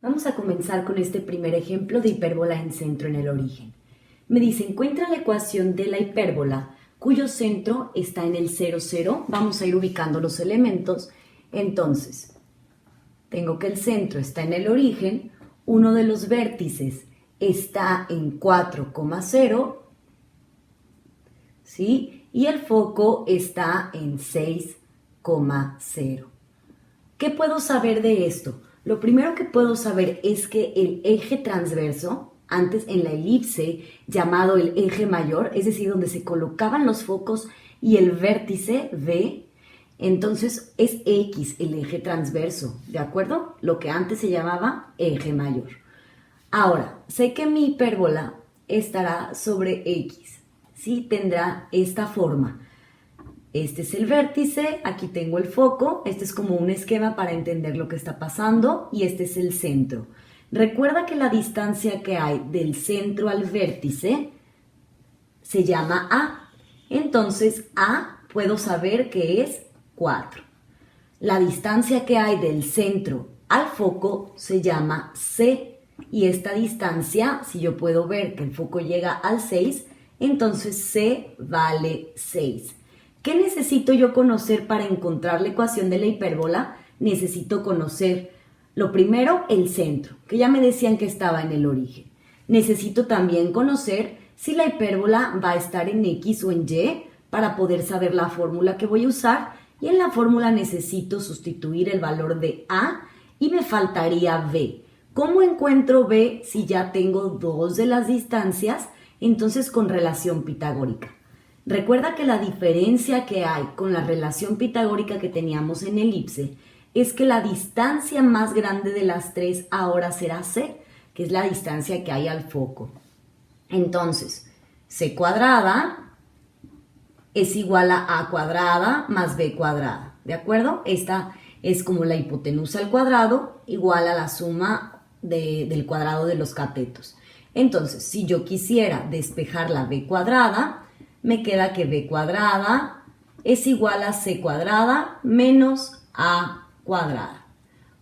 Vamos a comenzar con este primer ejemplo de hipérbola en centro en el origen. Me dice, encuentra la ecuación de la hipérbola cuyo centro está en el 0, 0. Vamos a ir ubicando los elementos. Entonces, tengo que el centro está en el origen, uno de los vértices está en 4,0, ¿sí? Y el foco está en 6,0. ¿Qué puedo saber de esto? Lo primero que puedo saber es que el eje transverso, antes en la elipse llamado el eje mayor, es decir, donde se colocaban los focos y el vértice V, entonces es X el eje transverso, ¿de acuerdo? Lo que antes se llamaba eje mayor. Ahora, sé que mi hipérbola estará sobre X, ¿sí? Tendrá esta forma. Este es el vértice, aquí tengo el foco, este es como un esquema para entender lo que está pasando y este es el centro. Recuerda que la distancia que hay del centro al vértice se llama A. Entonces A puedo saber que es 4. La distancia que hay del centro al foco se llama C. Y esta distancia, si yo puedo ver que el foco llega al 6, entonces C vale 6. ¿Qué necesito yo conocer para encontrar la ecuación de la hipérbola? Necesito conocer, lo primero, el centro, que ya me decían que estaba en el origen. Necesito también conocer si la hipérbola va a estar en X o en Y para poder saber la fórmula que voy a usar. Y en la fórmula necesito sustituir el valor de A y me faltaría B. ¿Cómo encuentro B si ya tengo dos de las distancias? Entonces con relación pitagórica. Recuerda que la diferencia que hay con la relación pitagórica que teníamos en elipse es que la distancia más grande de las tres ahora será C, que es la distancia que hay al foco. Entonces, C cuadrada es igual a A cuadrada más B cuadrada, ¿de acuerdo? Esta es como la hipotenusa al cuadrado igual a la suma del cuadrado de los catetos. Entonces, si yo quisiera despejar la B cuadrada, me queda que B cuadrada es igual a C cuadrada menos A cuadrada.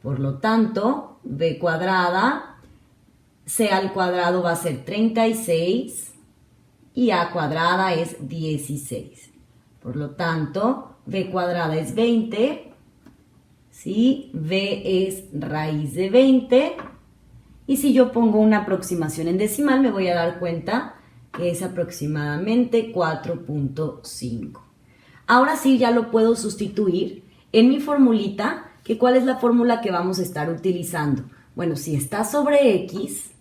Por lo tanto, B cuadrada, C al cuadrado va a ser 36 y A cuadrada es 16. Por lo tanto, B cuadrada es 20, ¿sí? B es raíz de 20. Y si yo pongo una aproximación en decimal, me voy a dar cuenta que es aproximadamente 4.5. Ahora sí ya lo puedo sustituir en mi formulita, que ¿cuál es la fórmula que vamos a estar utilizando? Bueno, si está sobre X,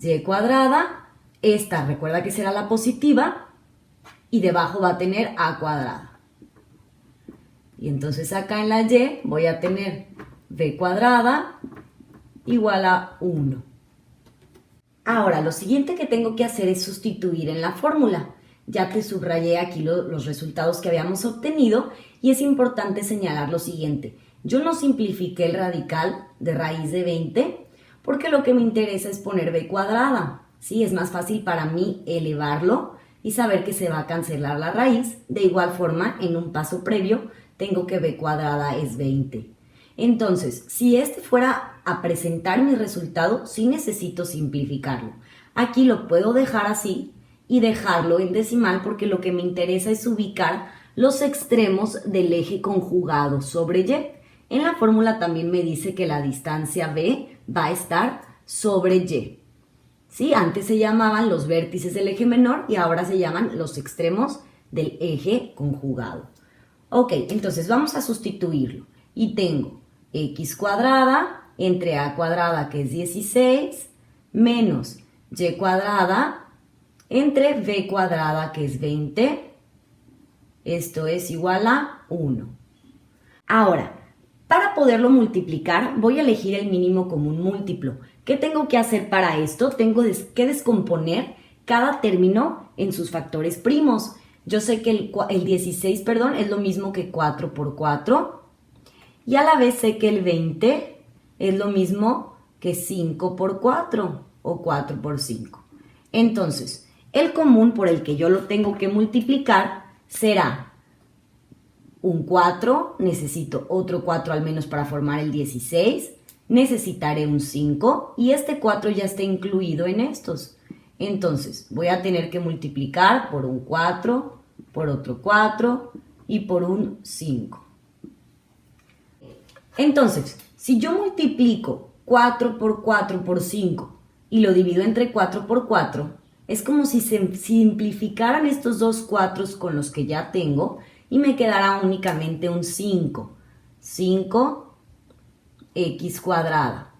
Y cuadrada, esta recuerda que será la positiva y debajo va a tener A cuadrada. Y entonces acá en la Y voy a tener B cuadrada igual a 1. Ahora, lo siguiente que tengo que hacer es sustituir en la fórmula, ya que subrayé aquí los resultados que habíamos obtenido y es importante señalar lo siguiente. Yo no simplifiqué el radical de raíz de 20 porque lo que me interesa es poner B cuadrada. ¿Sí? Es más fácil para mí elevarlo y saber que se va a cancelar la raíz. De igual forma, en un paso previo, tengo que B cuadrada es 20. Entonces, si este fuera a presentar mi resultado, sí necesito simplificarlo. Aquí lo puedo dejar así y dejarlo en decimal porque lo que me interesa es ubicar los extremos del eje conjugado sobre Y. En la fórmula también me dice que la distancia B va a estar sobre Y. ¿Sí? Antes se llamaban los vértices del eje menor y ahora se llaman los extremos del eje conjugado. Ok, entonces vamos a sustituirlo y tengo X cuadrada entre A cuadrada que es 16 menos Y cuadrada entre B cuadrada que es 20. Esto es igual a 1. Ahora, para poderlo multiplicar voy a elegir el mínimo común múltiplo. ¿Qué tengo que hacer para esto? Tengo que descomponer cada término en sus factores primos. Yo sé que el 16, es lo mismo que 4 por 4. Y a la vez sé que el 20 es lo mismo que 5 por 4 o 4 por 5. Entonces, el común por el que yo lo tengo que multiplicar será un 4, necesito otro 4 al menos para formar el 16, necesitaré un 5 y este 4 ya está incluido en estos. Entonces voy a tener que multiplicar por un 4, por otro 4 y por un 5. Entonces, si yo multiplico 4 por 4 por 5 y lo divido entre 4 por 4, es como si se simplificaran estos dos 4 con los que ya tengo y me quedará únicamente un 5. 5x cuadrada.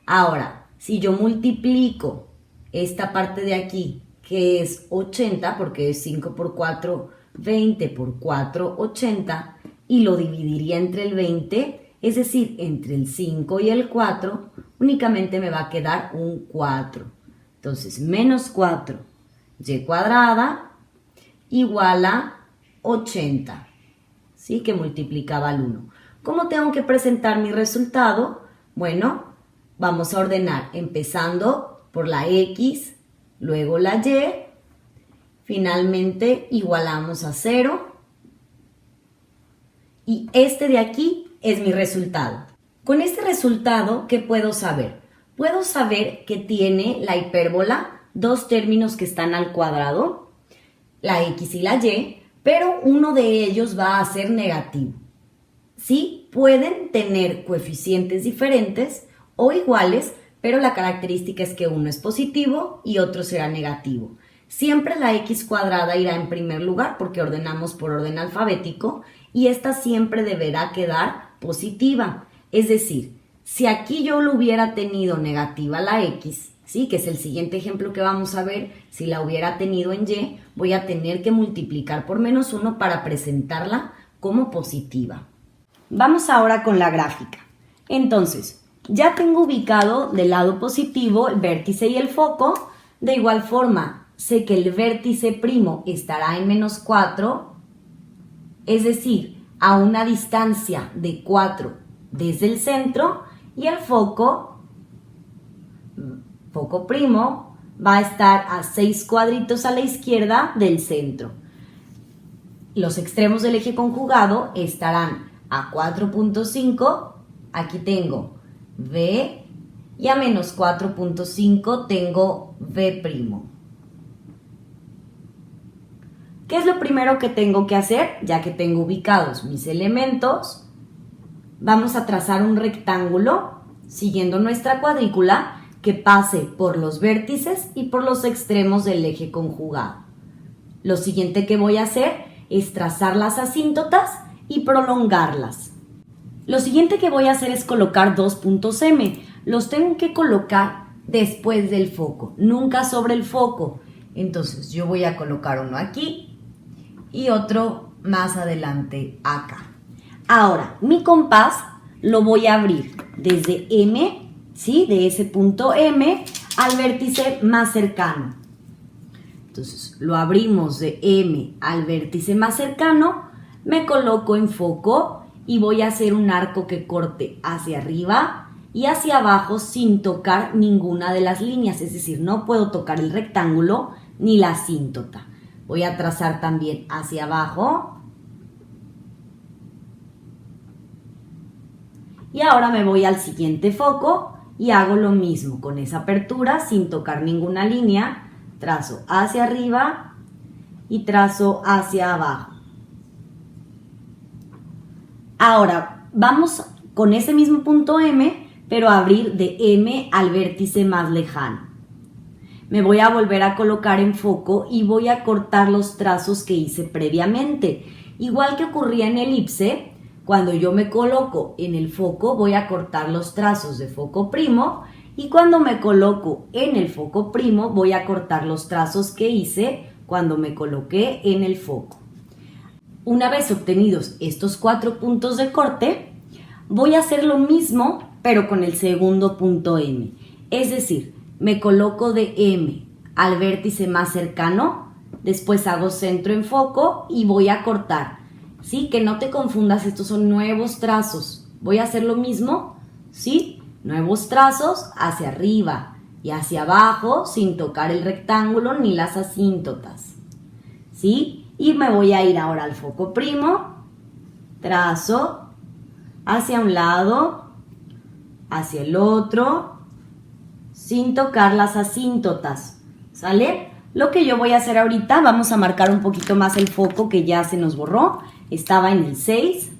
Ahora, si yo multiplico esta parte de aquí, que es 80, porque es 5 por 4, 20 por 4, 80, y lo dividiría entre el 20, es decir, entre el 5 y el 4, únicamente me va a quedar un 4. Entonces, menos 4y cuadrada igual a 80, ¿sí? Que multiplicaba al 1. ¿Cómo tengo que presentar mi resultado? Bueno, vamos a ordenar empezando por la X, luego la Y, finalmente igualamos a 0 y este de aquí es mi resultado. Con este resultado, ¿qué puedo saber? Puedo saber que tiene la hipérbola dos términos que están al cuadrado, la X y la Y, pero uno de ellos va a ser negativo. Sí, pueden tener coeficientes diferentes o iguales, pero la característica es que uno es positivo y otro será negativo. Siempre la X cuadrada irá en primer lugar porque ordenamos por orden alfabético y esta siempre deberá quedar positiva. Es decir, si aquí yo lo hubiera tenido negativa la X, ¿sí? Que es el siguiente ejemplo que vamos a ver, si la hubiera tenido en Y, voy a tener que multiplicar por menos 1 para presentarla como positiva. Vamos ahora con la gráfica. Entonces, ya tengo ubicado del lado positivo el vértice y el foco. De igual forma, sé que el vértice primo estará en menos 4, es decir, a una distancia de 4 desde el centro, y el foco primo, va a estar a 6 cuadritos a la izquierda del centro. Los extremos del eje conjugado estarán a 4.5, aquí tengo V, y a menos 4.5 tengo V'. ¿Qué es lo primero que tengo que hacer? Ya que tengo ubicados mis elementos, vamos a trazar un rectángulo siguiendo nuestra cuadrícula que pase por los vértices y por los extremos del eje conjugado. Lo siguiente que voy a hacer es trazar las asíntotas y prolongarlas. Lo siguiente que voy a hacer es colocar dos puntos M. Los tengo que colocar después del foco, nunca sobre el foco. Entonces yo voy a colocar uno aquí y otro más adelante acá. Ahora, mi compás lo voy a abrir desde M, ¿sí? De ese punto M al vértice más cercano. Entonces, lo abrimos de M al vértice más cercano, me coloco en foco y voy a hacer un arco que corte hacia arriba y hacia abajo sin tocar ninguna de las líneas, es decir, no puedo tocar el rectángulo ni la asíntota. Voy a trazar también hacia abajo. Y ahora me voy al siguiente foco y hago lo mismo con esa apertura sin tocar ninguna línea. Trazo hacia arriba y trazo hacia abajo. Ahora vamos con ese mismo punto M, pero a abrir de M al vértice más lejano. Me voy a volver a colocar en foco y voy a cortar los trazos que hice previamente. Igual que ocurría en elipse, cuando yo me coloco en el foco voy a cortar los trazos de foco primo y cuando me coloco en el foco primo voy a cortar los trazos que hice cuando me coloqué en el foco. Una vez obtenidos estos 4 puntos de corte, voy a hacer lo mismo pero con el segundo punto M. Es decir, me coloco de M al vértice más cercano, después hago centro en foco y voy a cortar. ¿Sí? Que no te confundas, estos son nuevos trazos. Voy a hacer lo mismo, ¿sí? Nuevos trazos hacia arriba y hacia abajo sin tocar el rectángulo ni las asíntotas, ¿sí? Y me voy a ir ahora al foco primo, trazo hacia un lado, hacia el otro, sin tocar las asíntotas, ¿sale? Lo que yo voy a hacer ahorita, vamos a marcar un poquito más el foco que ya se nos borró, estaba en el 6,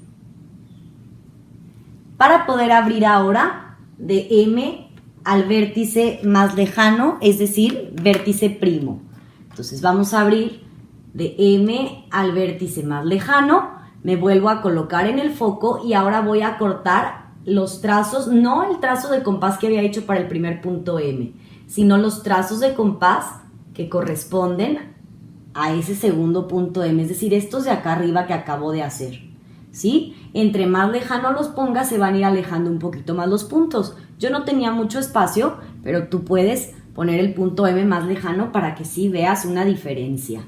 para poder abrir ahora de M al vértice más lejano, es decir, vértice primo. Entonces vamos a abrir de M al vértice más lejano, me vuelvo a colocar en el foco y ahora voy a cortar los trazos, no el trazo de compás que había hecho para el primer punto M, sino los trazos de compás que corresponden a ese segundo punto M, es decir, estos de acá arriba que acabo de hacer, ¿sí? Entre más lejano los pongas, se van a ir alejando un poquito más los puntos. Yo no tenía mucho espacio, pero tú puedes poner el punto M más lejano para que sí veas una diferencia.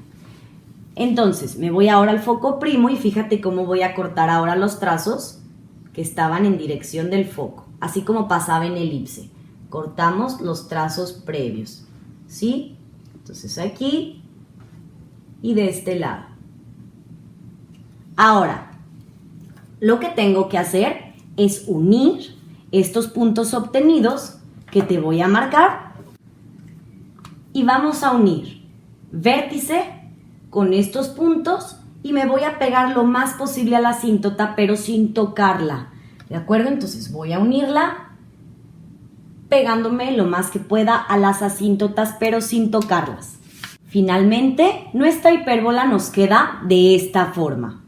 Entonces, me voy ahora al foco primo y fíjate cómo voy a cortar ahora los trazos que estaban en dirección del foco, así como pasaba en elipse. Cortamos los trazos previos, ¿sí? Entonces aquí y de este lado. Ahora, lo que tengo que hacer es unir estos puntos obtenidos que te voy a marcar y vamos a unir vértice con estos puntos y me voy a pegar lo más posible a la asíntota, pero sin tocarla, ¿de acuerdo? Entonces voy a unirla pegándome lo más que pueda a las asíntotas, pero sin tocarlas. Finalmente, nuestra hipérbola nos queda de esta forma.